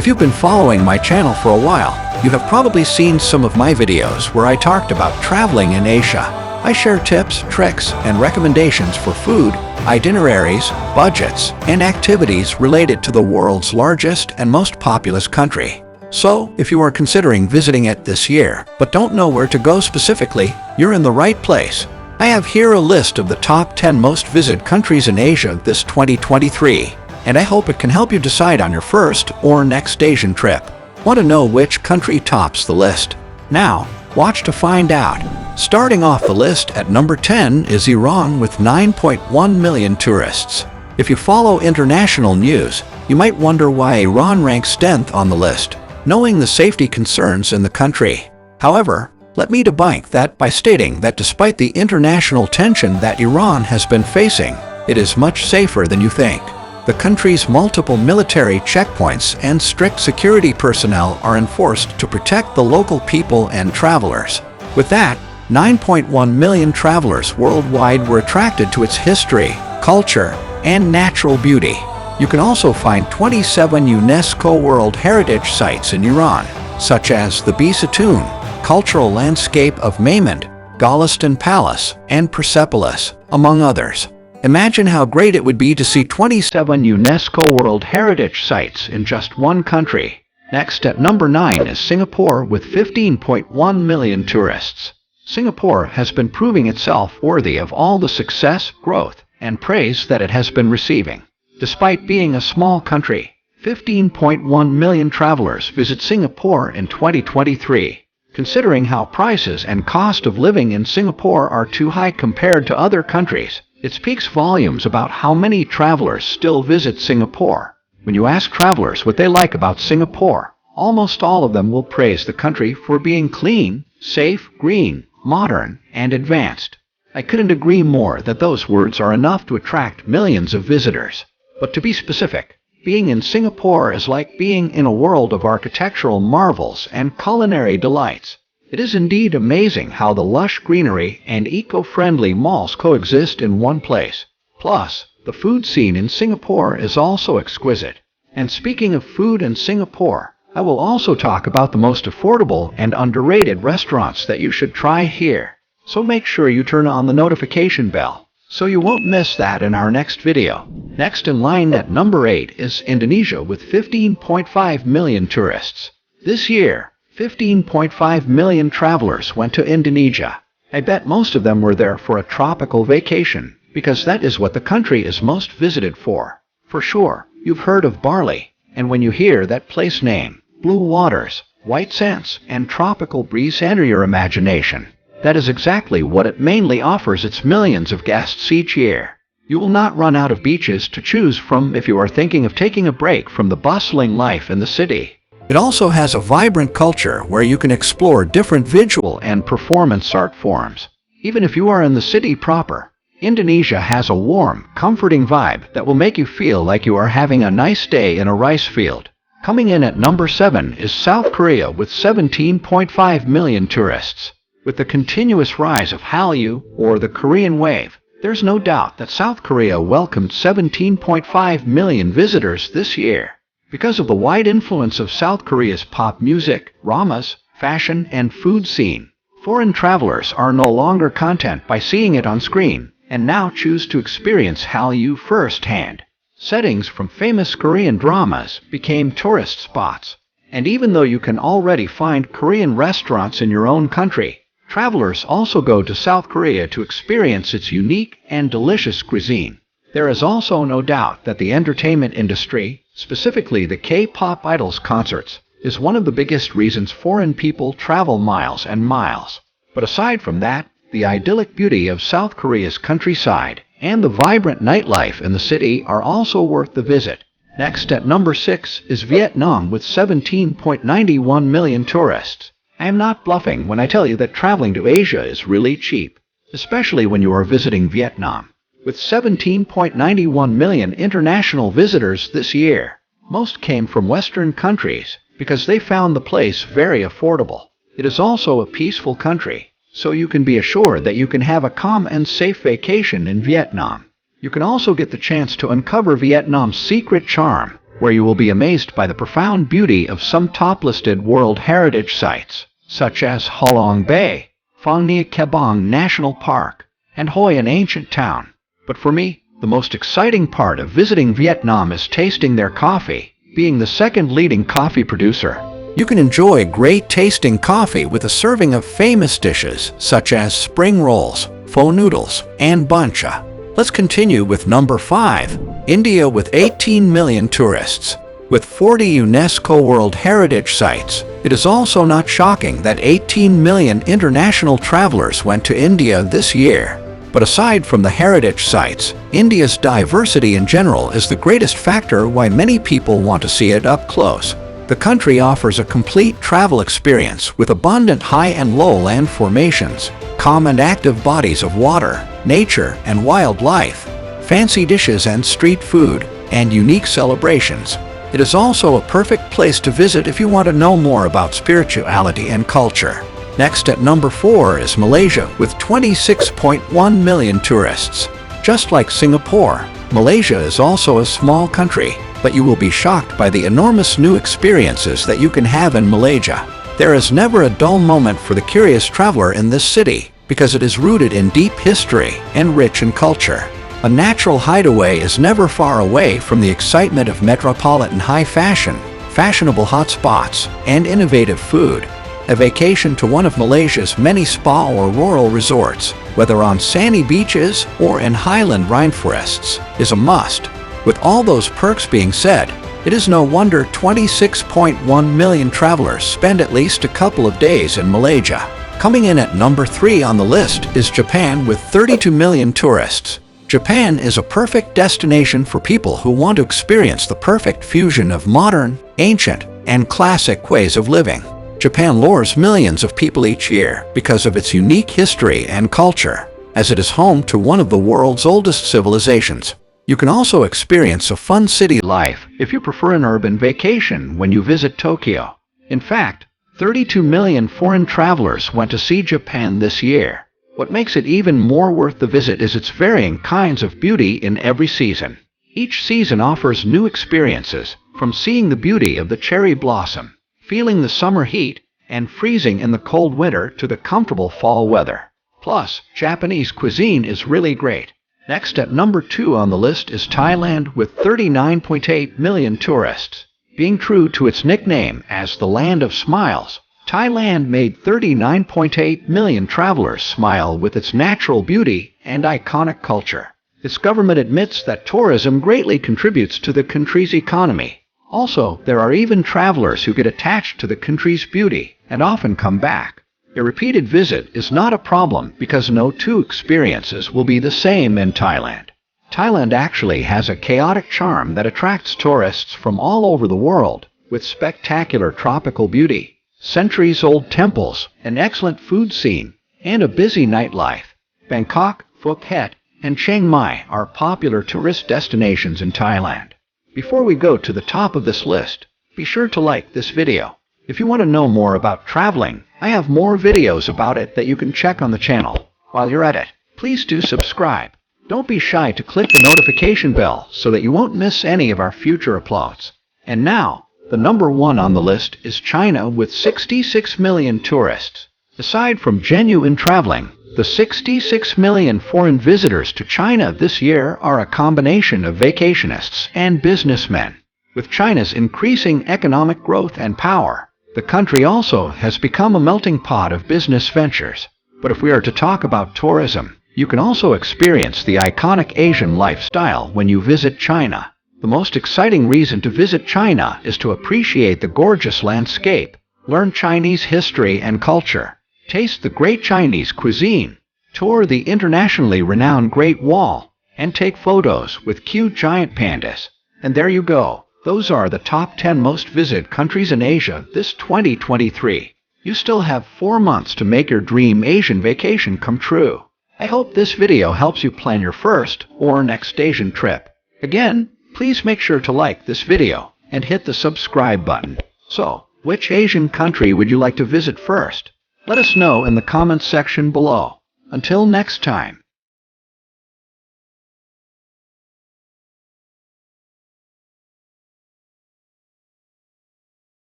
If you've been following my channel for a while, you have probably seen some of my videos where I talked about traveling in Asia. I share tips, tricks, and recommendations for food, itineraries, budgets, and activities related to the world's largest and most populous country. So, if you are considering visiting it this year, but don't know where to go specifically, you're in the right place. I have here a list of the top 10 most visited countries in Asia this 2023, and I hope it can help you decide on your first or next Asian trip. Want to know which country tops the list? Now, watch to find out. Starting off the list at number 10 is Iran with 9.1 million tourists. If you follow international news, you might wonder why Iran ranks 10th on the list, knowing the safety concerns in the country. However, let me debunk that by stating that despite the international tension that Iran has been facing, it is much safer than you think. The country's multiple military checkpoints and strict security personnel are enforced to protect the local people and travelers. With that, 9.1 million travelers worldwide were attracted to its history, culture, and natural beauty. You can also find 27 UNESCO World Heritage Sites in Iran, such as the Bisatun, cultural landscape of Maymand, Golestan Palace, and Persepolis, among others. Imagine how great it would be to see 27 UNESCO World Heritage Sites in just one country. Next at number 9 is Singapore with 15.1 million tourists. Singapore has been proving itself worthy of all the success, growth, and praise that it has been receiving. Despite being a small country, 15.1 million travelers visit Singapore in 2023. Considering how prices and cost of living in Singapore are too high compared to other countries, it speaks volumes about how many travelers still visit Singapore. When you ask travelers what they like about Singapore, almost all of them will praise the country for being clean, safe, green, modern, and advanced. I couldn't agree more that those words are enough to attract millions of visitors. But to be specific, being in Singapore is like being in a world of architectural marvels and culinary delights. It is indeed amazing how the lush greenery and eco-friendly malls coexist in one place. Plus, the food scene in Singapore is also exquisite. And speaking of food in Singapore, I will also talk about the most affordable and underrated restaurants that you should try here. So make sure you turn on the notification bell, so you won't miss that in our next video. Next in line at number 8 is Indonesia with 15.5 million tourists. This year, 15.5 million travelers went to Indonesia. I bet most of them were there for a tropical vacation, because that is what the country is most visited for. For sure, you've heard of Bali, and when you hear that place name, blue waters, white sands, and tropical breeze enter your imagination. That is exactly what it mainly offers its millions of guests each year. You will not run out of beaches to choose from if you are thinking of taking a break from the bustling life in the city. It also has a vibrant culture where you can explore different visual and performance art forms. Even if you are in the city proper, Indonesia has a warm, comforting vibe that will make you feel like you are having a nice day in a rice field. Coming in at number 7 is South Korea with 17.5 million tourists. With the continuous rise of Hallyu, or the Korean wave, there's no doubt that South Korea welcomed 17.5 million visitors this year. Because of the wide influence of South Korea's pop music, dramas, fashion, and food scene, foreign travelers are no longer content by seeing it on screen, and now choose to experience Hallyu firsthand. Settings from famous Korean dramas became tourist spots. And even though you can already find Korean restaurants in your own country, travelers also go to South Korea to experience its unique and delicious cuisine. There is also no doubt that the entertainment industry, specifically the K-pop idols concerts, is one of the biggest reasons foreign people travel miles and miles. But aside from that, the idyllic beauty of South Korea's countryside and the vibrant nightlife in the city are also worth the visit. Next at number 6 is Vietnam with 17.91 million tourists. I am not bluffing when I tell you that traveling to Asia is really cheap, especially when you are visiting Vietnam. With 17.91 million international visitors this year, most came from Western countries because they found the place very affordable. It is also a peaceful country, so you can be assured that you can have a calm and safe vacation in Vietnam. You can also get the chance to uncover Vietnam's secret charm, where you will be amazed by the profound beauty of some top-listed World Heritage Sites, such as Halong Bay, Phong Nha Kebong National Park, and Hoi An Ancient Town. But for me, the most exciting part of visiting Vietnam is tasting their coffee. Being the second leading coffee producer, you can enjoy great tasting coffee with a serving of famous dishes such as spring rolls, pho noodles, and bun cha. Let's continue with number 5, India with 18 million tourists. With 40 UNESCO World Heritage Sites, it is also not shocking that 18 million international travelers went to India this year. But aside from the heritage sites, India's diversity in general is the greatest factor why many people want to see it up close. The country offers a complete travel experience with abundant high and lowland formations, calm and active bodies of water, nature and wildlife, fancy dishes and street food, and unique celebrations. It is also a perfect place to visit if you want to know more about spirituality and culture. Next at number 4 is Malaysia with 26.1 million tourists. Just like Singapore, Malaysia is also a small country, but you will be shocked by the enormous new experiences that you can have in Malaysia. There is never a dull moment for the curious traveler in this city because it is rooted in deep history and rich in culture. A natural hideaway is never far away from the excitement of metropolitan high fashion, fashionable hotspots, and innovative food. A vacation to one of Malaysia's many spa or rural resorts, whether on sandy beaches or in highland rainforests, is a must. With all those perks being said, it is no wonder 26.1 million travelers spend at least a couple of days in Malaysia. Coming in at number 3 on the list is Japan with 32 million tourists. Japan is a perfect destination for people who want to experience the perfect fusion of modern, ancient, and classic ways of living. Japan lures millions of people each year because of its unique history and culture, as it is home to one of the world's oldest civilizations. You can also experience a fun city life if you prefer an urban vacation when you visit Tokyo. In fact, 32 million foreign travelers went to see Japan this year. What makes it even more worth the visit is its varying kinds of beauty in every season. Each season offers new experiences, from seeing the beauty of the cherry blossom, feeling the summer heat, and freezing in the cold winter to the comfortable fall weather. Plus, Japanese cuisine is really great. Next at number 2 on the list is Thailand with 39.8 million tourists. Being true to its nickname as the Land of Smiles, Thailand made 39.8 million travelers smile with its natural beauty and iconic culture. Its government admits that tourism greatly contributes to the country's economy. Also, there are even travelers who get attached to the country's beauty and often come back. A repeated visit is not a problem because no two experiences will be the same in Thailand. Thailand actually has a chaotic charm that attracts tourists from all over the world, with spectacular tropical beauty, centuries-old temples, an excellent food scene, and a busy nightlife. Bangkok, Phuket, and Chiang Mai are popular tourist destinations in Thailand. Before we go to the top of this list, be sure to like this video. If you want to know more about traveling, I have more videos about it that you can check on the channel. While you're at it, please do subscribe. Don't be shy to click the notification bell so that you won't miss any of our future uploads. And now, the number 1 on the list is China with 66 million tourists. Aside from genuine traveling, the 66 million foreign visitors to China this year are a combination of vacationists and businessmen. With China's increasing economic growth and power, the country also has become a melting pot of business ventures. But if we are to talk about tourism, you can also experience the iconic Asian lifestyle when you visit China. The most exciting reason to visit China is to appreciate the gorgeous landscape, learn Chinese history and culture, taste the great Chinese cuisine, tour the internationally renowned Great Wall, and take photos with cute giant pandas. And there you go. Those are the top 10 most visited countries in Asia this 2023. You still have 4 months to make your dream Asian vacation come true. I hope this video helps you plan your first or next Asian trip. Again, please make sure to like this video and hit the subscribe button. So, which Asian country would you like to visit first? Let us know in the comments section below. Until next time.